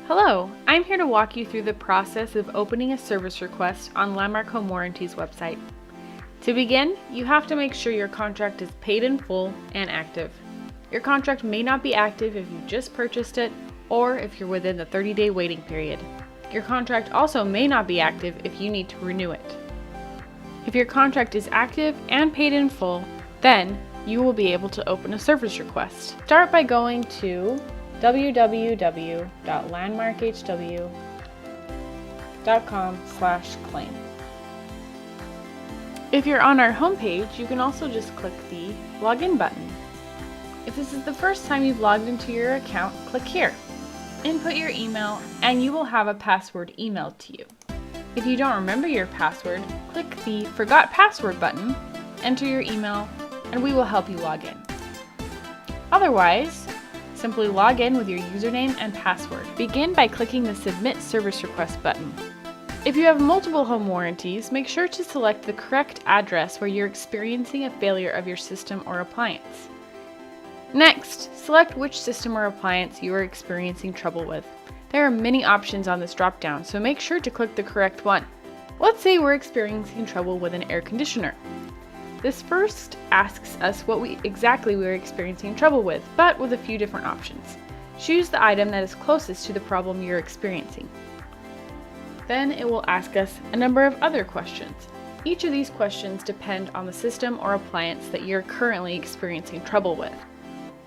Hello, I'm here to walk you through the process of opening a service request on Landmark Home Warranty's website. To begin, you have to make sure your contract is paid in full and active. Your contract may not be active if you just purchased it or if you're within the 30-day waiting period. Your contract also may not be active if you need to renew it. If your contract is active and paid in full, then you will be able to open a service request. Start by going to www.landmarkhw.com/claim. If you're on our homepage, you can also just click the Login button. If this is the first time you've logged into your account, click here. Input your email and you will have a password emailed to you. If you don't remember your password, click the Forgot Password button, enter your email, and we will help you log in. Otherwise, simply log in with your username and password. Begin by clicking the Submit Service Request button. If you have multiple home warranties, make sure to select the correct address where you're experiencing a failure of your system or appliance. Next, select which system or appliance you are experiencing trouble with. There are many options on this drop-down, so make sure to click the correct one. Let's say we're experiencing trouble with an air conditioner. This first asks us what exactly we're experiencing trouble with, but with a few different options. Choose the item that is closest to the problem you're experiencing. Then it will ask us a number of other questions. Each of these questions depend on the system or appliance that you're currently experiencing trouble with.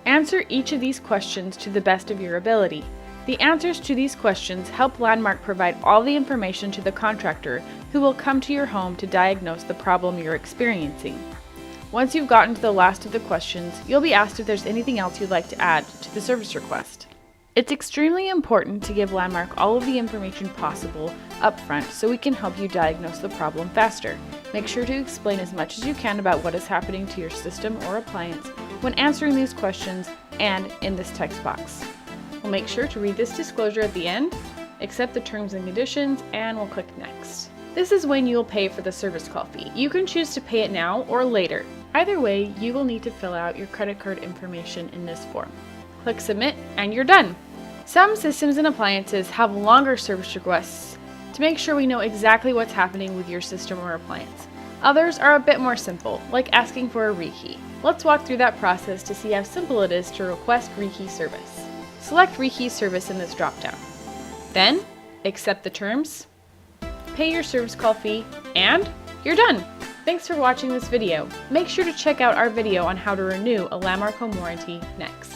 Answer each of these questions to the best of your ability. The answers to these questions help Landmark provide all the information to the contractor who will come to your home to diagnose the problem you're experiencing. Once you've gotten to the last of the questions, you'll be asked if there's anything else you'd like to add to the service request. It's extremely important to give Landmark all of the information possible up front so we can help you diagnose the problem faster. Make sure to explain as much as you can about what is happening to your system or appliance when answering these questions and in this text box. We'll make sure to read this disclosure at the end, accept the terms and conditions, and we'll click Next. This is when you'll pay for the service call fee. You can choose to pay it now or later. Either way, you will need to fill out your credit card information in this form. Click Submit and you're done. Some systems and appliances have longer service requests to make sure we know exactly what's happening with your system or appliance. Others are a bit more simple, like asking for a Rekey. Let's walk through that process to see how simple it is to request Rekey service. Select Rekey service in this dropdown. Then, accept the terms, pay your service call fee, and you're done! Thanks for watching this video. Make sure to check out our video on how to renew a Landmark Home Warranty next.